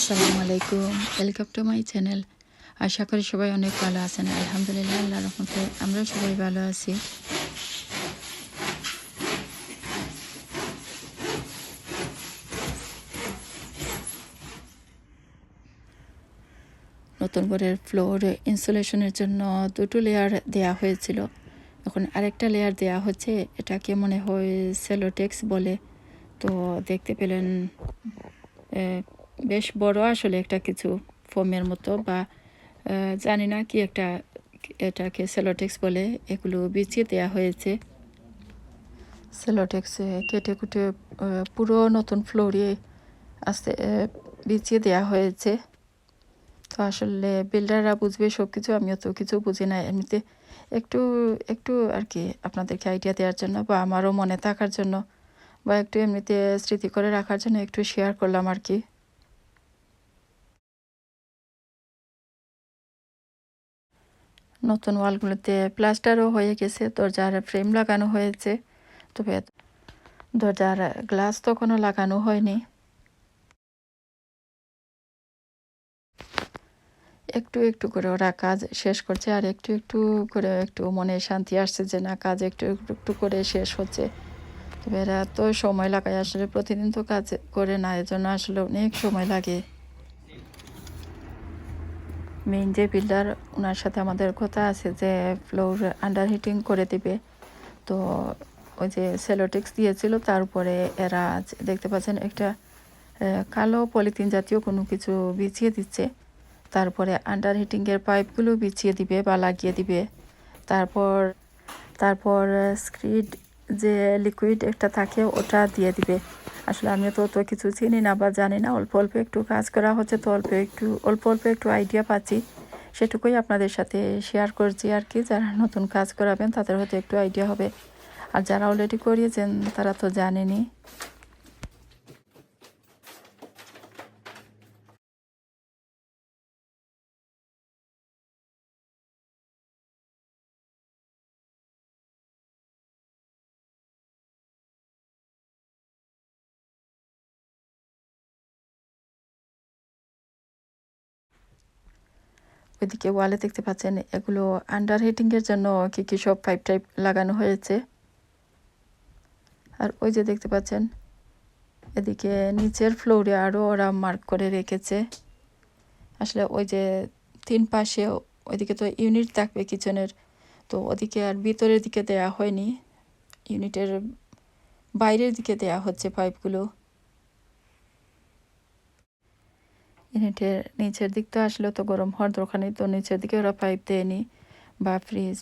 আসসালামু আলাইকুম, welcome to my channel. আশা করি সবাই অনেক ভালো আছেন। আলহামদুলিল্লাহ, আল্লাহর রহমতে আমরা সবাই ভালো আছি। নতুন ঘরের ফ্লোর ইনসুলেশনের জন্য দুটো লেয়ার দেয়া হয়েছিল, এখন আরেকটা লেয়ার দেয়া হচ্ছে। এটাকে মনে হয় সেলোটেক্স বলে। তো দেখতে পেলেন বেশ বড় আসলে একটা কিছু ফোমের মতো, বা জানি না কি একটা, এটাকে সেলোটেক্স বলে। এগুলো বিছিয়ে দেওয়া হয়েছে। সেলোটেক্সে কেটে কুটে পুরো নতুন ফ্লোরে আস্তে বিছিয়ে দেওয়া হয়েছে। তো আসলে বিল্ডাররা বুঝবে সব কিছু, আমিও তো কিছু বুঝি না। এমনিতে একটু একটু আর কি আপনাদেরকে আইডিয়া দেওয়ার জন্য, বা আমারও মনে থাকার জন্য, বা একটু এমনিতে স্মৃতি করে রাখার জন্য একটু শেয়ার করলাম আর কি। নতুন ওয়ালগুলোতে প্লাস্টারও হয়ে গেছে, দরজার ফ্রেম লাগানো হয়েছে, তবে দরজার গ্লাস তখনও লাগানো হয়নি। একটু একটু করে ওরা কাজ শেষ করছে, আর একটু একটু করে একটু মনে শান্তি আসছে যে না, কাজ একটু একটু একটু করে শেষ হচ্ছে। তবে এরা তো সময় লাগায়, আসলে প্রতিদিন তো কাজ করে না, এজন্য আসলে অনেক সময় লাগে। মেইন যে বিল্ডার, ওনার সাথে আমাদের কথা আছে যে ফ্লোর আন্ডার হিটিং করে দিবে। তো ওই যে সেলোটেক্স দিয়েছিল, তার উপরে এরা দেখতে পাচ্ছেন একটা কালো পলিথিন জাতীয় কোনো কিছু বিছিয়ে দিচ্ছে। তারপরে আন্ডার হিটিংয়ের পাইপগুলো বিছিয়ে দিবে বা লাগিয়ে দিবে। তারপর তারপর স্ক্রিড যে লিকুইড একটা থাকে ওটা দিয়ে দিবে। আসলে আমি তো অত কিছু চিনি না বা জানি না, অল্প অল্প একটু কাজ করা হচ্ছে, তো অল্প অল্প একটু আইডিয়া পাচ্ছি, সেটুকুই আপনাদের সাথে শেয়ার করছি আর কি। যারা নতুন কাজ করাবেন তাদের হয়তো একটু আইডিয়া হবে, আর যারা অলরেডি করিয়েছেন তারা তো জানেনই। ওইদিকে ওয়ালে দেখতে পাচ্ছেন এগুলো আন্ডার হিটিংয়ের জন্য কি কি সব পাইপ টাইপ লাগানো হয়েছে। আর ওই যে দেখতে পাচ্ছেন এদিকে নিচের ফ্লোরে আরও ওরা মার্ক করে রেখেছে। আসলে ওই যে তিন পাশে, ওইদিকে তো ইউনিট থাকবে কিচেনের, তো ওদিকে আর ভিতরের দিকে দেয়া হয়নি, ইউনিটের বাইরের দিকে দেয়া হচ্ছে পাইপগুলো। ইউনিটের নিচের দিক তো আসলে তো গরম হওয়ার দরকার নেই, তো নিচের দিকে ওরা পাইপ দেয়নি, বা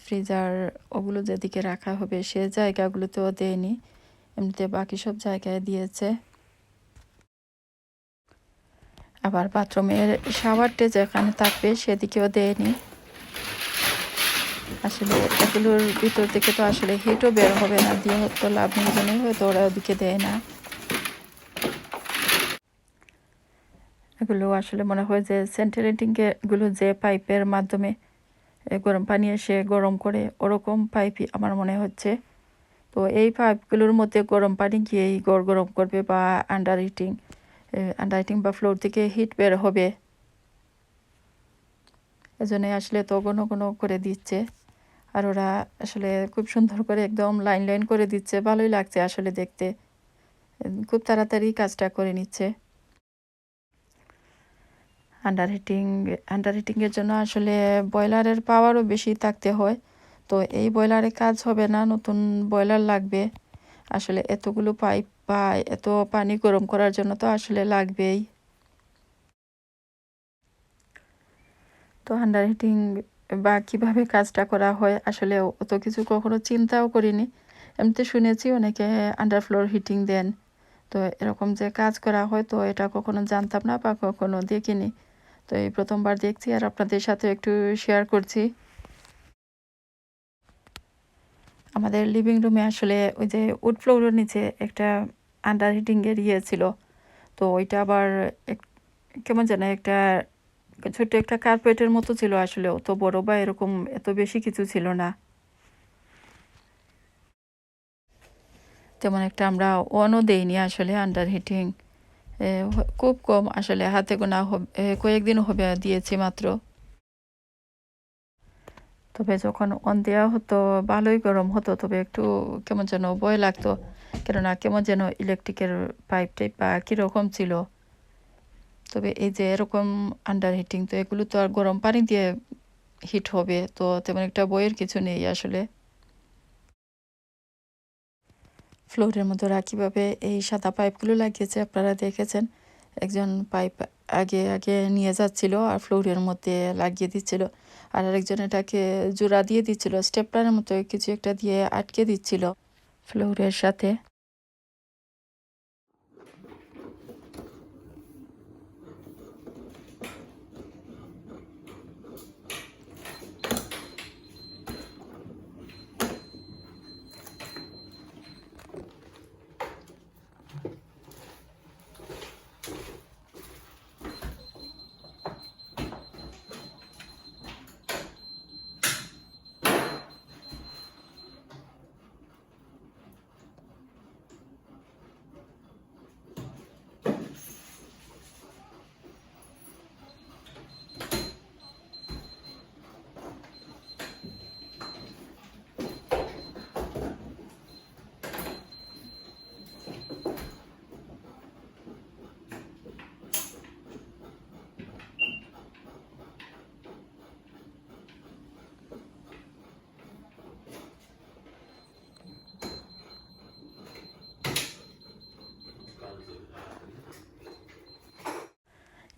ফ্রিজার ওগুলো যেদিকে রাখা হবে সে জায়গাগুলোতেও দেয়নি, এমনিতে বাকি সব জায়গায় দিয়েছে। আবার বাথরুমের শাওয়ারটা যেখানে থাকবে সেদিকেও দেয়নি। আসলে এগুলোর ভিতর থেকে তো আসলে হিটও বের হবে না, দিয়ে হয়তো লাভ নেই, জন্যই হয়তো ওরা ওদিকে দেয় না। এগুলো আসলে মনে হয় যে সেন্ট্রাল যে পাইপের মাধ্যমে গরম পানি এসে গরম করে, ওরকম পাইপই আমার মনে হচ্ছে। তো এই পাইপগুলোর মধ্যে গরম পানি গিয়েই গরম করবে, বা আন্ডার হিটিং বা ফ্লোর থেকে হিট বের হবে, এজন্যই আসলে তো ঘন ঘন করে দিচ্ছে। আর ওরা আসলে খুব সুন্দর করে একদম লাইন লাইন করে দিচ্ছে, ভালোই লাগছে আসলে দেখতে, খুব তাড়াতাড়ি কাজটা করে নিচ্ছে। আন্ডার হিটিংয়ের জন্য আসলে বয়লারের পাওয়ারও বেশি থাকতে হয়। তো এই বয়লারে কাজ হবে না, নতুন বয়লার লাগবে। আসলে এতগুলো পাইপ বা এত পানি গরম করার জন্য তো আসলে লাগবেই। তো আন্ডার হিটিং বা কিভাবে কাজটা করা হয় আসলে অত কিছু কখনো চিন্তাও করিনি। এমনিতে শুনেছি অনেকে আন্ডার ফ্লোর হিটিং দেন, তো এরকম যে কাজ করা হয় তো এটা কখনো জানতাম না বা কখনো দেখিনি। তো এই প্রথমবার দেখছি, আর আপনাদের সাথে একটু শেয়ার করছি। আমাদের লিভিং রুমে আসলে ওই যে উড ফ্লোরের নিচে একটা আন্ডার হিটিংয়ের ছিল, তো ওইটা আবার কেমন যেন একটা ছোট্ট একটা কার্পেটের মতো ছিল, আসলে অত বড় বা এরকম এত বেশি কিছু ছিল না, তেমন একটা আমরা অনও দেইনি আসলে আন্ডার হিটিং খুব কম আসলে, হাতে গোনা কয়েকদিন হবে দিয়েছি মাত্র। তবে যখন অন দেওয়া হতো ভালোই গরম হতো, তবে একটু কেমন যেন ভয় লাগতো, কেননা কেমন যেন ইলেকট্রিকের পাইপ টাইপ বা কীরকম ছিল। তবে এই যে এরকম আন্ডার হিটিং, তো এগুলো তো আর গরম পানি দিয়ে হিট হবে, তো তেমন একটা ভয়ের কিছু নেই আসলে। ফ্লোরের মধ্যে ওরা কীভাবে এই সাদা পাইপগুলো লাগিয়েছে আপনারা দেখেছেন। একজন পাইপ আগে আগে নিয়ে যাচ্ছিল আর ফ্লোরের মধ্যে লাগিয়ে দিচ্ছিল, আর আরেকজন এটাকে জোড়া দিয়ে দিচ্ছিল, স্টেপলারের মতো কিছু একটা দিয়ে আটকে দিচ্ছিল ফ্লোরের সাথে।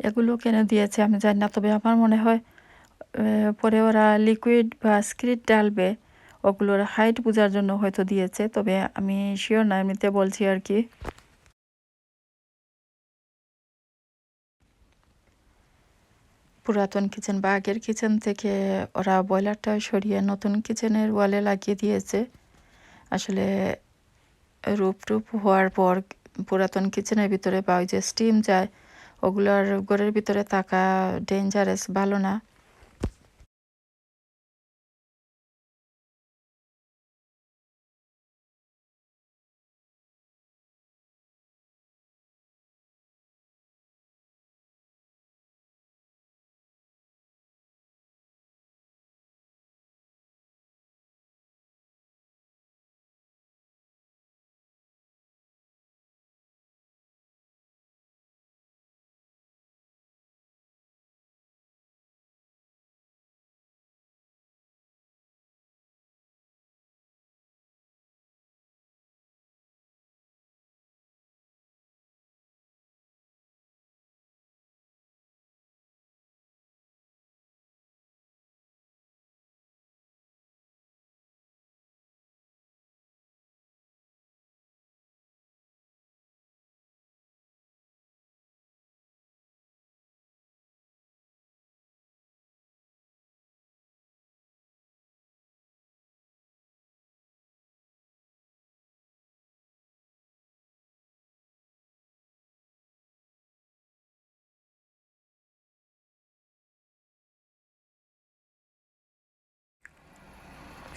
এগুলো কেন দিয়েছে আমি জানি না, তবে আমার মনে হয় পরে ওরা লিকুইড বা স্ক্রিট ডালবে, ওগুলোর হাইট বোঝার জন্য হয়তো দিয়েছে, তবে আমি শিওর না, এমনিতে বলছি আর কি। পুরাতন কিচেন বা আগের কিচেন থেকে ওরা বয়লারটা সরিয়ে নতুন কিচেনের ওয়ালে লাগিয়ে দিয়েছে। আসলে রূপ টুপ হওয়ার পর পুরাতন কিচেনের ভিতরে বা ওই যে স্টিম যায়, ওগুলোর ঘরের ভিতরে থাকা ডেঞ্জারাস, ভালো না।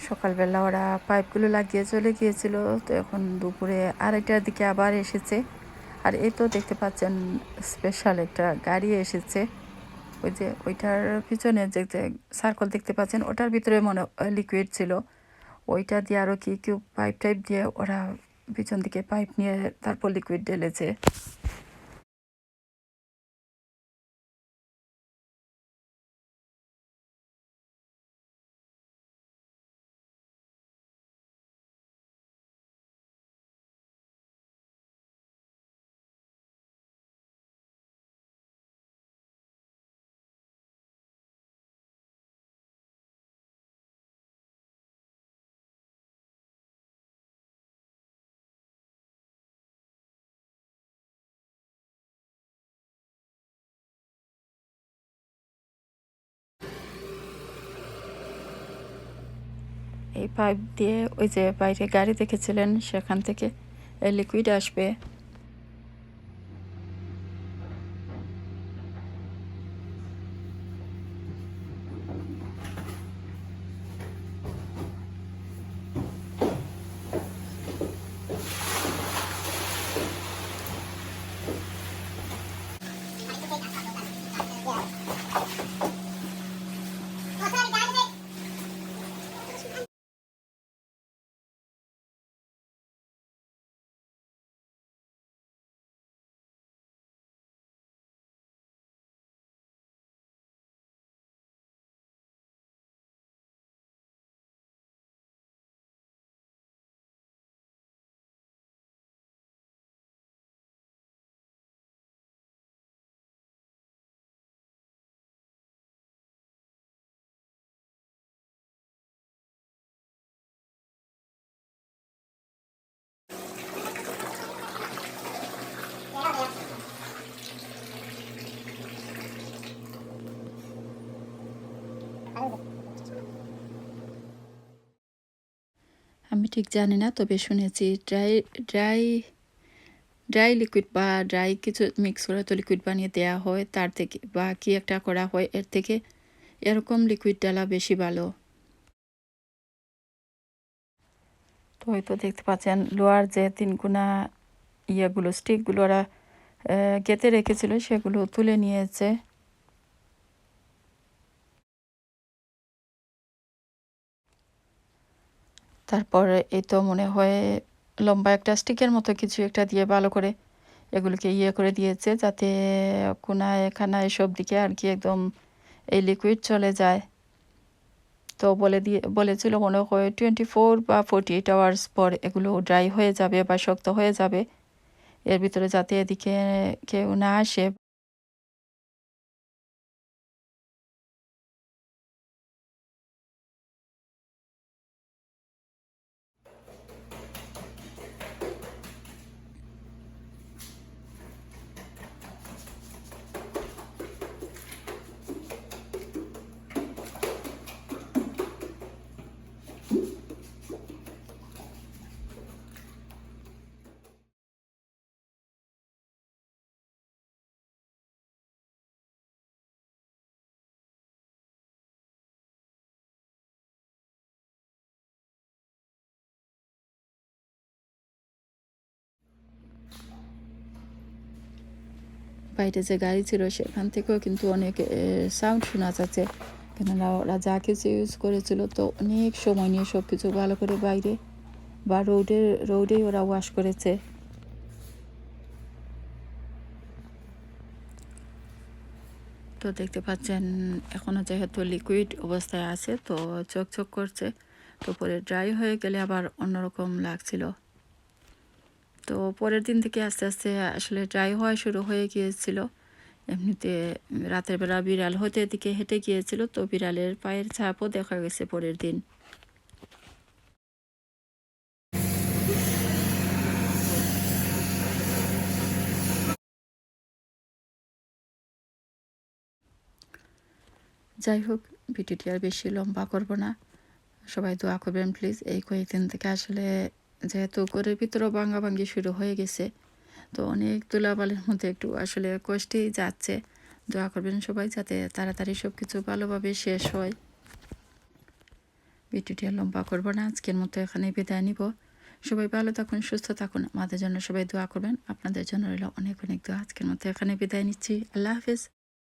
সকালবেলা ওরা পাইপগুলো লাগিয়ে চলে গিয়েছিল, তো এখন দুপুরে আড়াইটার দিকে আবার এসেছে। আর এই তো দেখতে পাচ্ছেন স্পেশাল একটা গাড়ি এসেছে। ওই যে ওইটার পিছনে যে সার্কল দেখতে পাচ্ছেন, ওটার ভিতরে মনে লিকুইড ছিল, ওইটা দিয়ে আরও কি কি পাইপ টাইপ দিয়ে ওরা পিছন দিকে পাইপ নিয়ে তারপর লিকুইড ঢেলেছে। এই পাইপ দিয়ে ওই যে বাইরে গাড়ি দেখেছিলেন, সেখান থেকে লিকুইড আসবে। আমি ঠিক জানি না, তবে শুনেছি ড্রাই ড্রাই ড্রাই লিকুইড বা ড্রাই কিছু মিক্স করে তো লিকুইড বানিয়ে দেওয়া হয়, তার থেকে বা কি একটা করা হয়, এর থেকে এরকম লিকুইড ডালা বেশি ভালো। তো এই তো দেখতে পাচ্ছেন লোহার যে তিনকোনা ইয়েগুলো স্টিকগুলো ওরা গেঁথে রেখেছিল সেগুলো তুলে নিয়েছে। তারপর এই তো মনে হয় লম্বা একটা স্টিকের মতো কিছু একটা দিয়ে ভালো করে এগুলোকে ইয়ে করে দিয়েছে, যাতে কোনায় খানায় সব দিকে আর কি একদম এই লিকুইড চলে যায়। তো বলেছিল মনে হয় 24 বা 48 আওয়ার্স পর এগুলো ড্রাই হয়ে যাবে বা শক্ত হয়ে যাবে, এর ভিতরে যাতে এদিকে কেউ না আসে। বাইরে যে গাড়ি ছিল সেখান থেকেও কিন্তু অনেক সাউন্ড শোনা যাচ্ছে, কেননা ওরা যা কিছু ইউজ করেছিল তো অনেক সময় নিয়ে সব কিছু ভালো করে বাইরে বা রোডেই ওরা ওয়াশ করেছে। তো দেখতে পাচ্ছেন এখনও যেহেতু লিকুইড অবস্থায় আছে তো চকচক করছে, তো পরে ড্রাই হয়ে গেলে আবার অন্যরকম লাগছিল। তো পরের দিন থেকে আস্তে আস্তে আসলে ড্রাই হওয়া শুরু হয়ে গিয়েছিল। এমনিতে রাতের বেলা বিড়াল হতে এদিকে হেঁটে গিয়েছিল, তো বিড়ালের পায়ের ছাপও দেখা গেছে পরের দিন। যাই হোক, ভিডিওটি আর বেশি লম্বা করব না, সবাই দোয়া করবেন প্লিজ। এই কয়েকদিন থেকে আসলে যেহেতু ঘরের ভিতরেও ভাঙ্গাভাঙ্গি শুরু হয়ে গেছে, তো অনেক ধুলাবালির মধ্যে একটু আসলে কষ্টেই যাচ্ছে। দোয়া করবেন সবাই যাতে তাড়াতাড়ি সব কিছু ভালোভাবে শেষ হয়। ভিডিওটি আর লম্বা করবো না, আজকের মতো এখানেই বিদায় নিব। সবাই ভালো থাকুন, সুস্থ থাকুন, আমাদের জন্য সবাই দোয়া করবেন। আপনাদের জন্য রইল অনেক অনেক দোয়া। আজকের মতো এখানে বিদায় নিচ্ছি। আল্লাহ হাফেজ।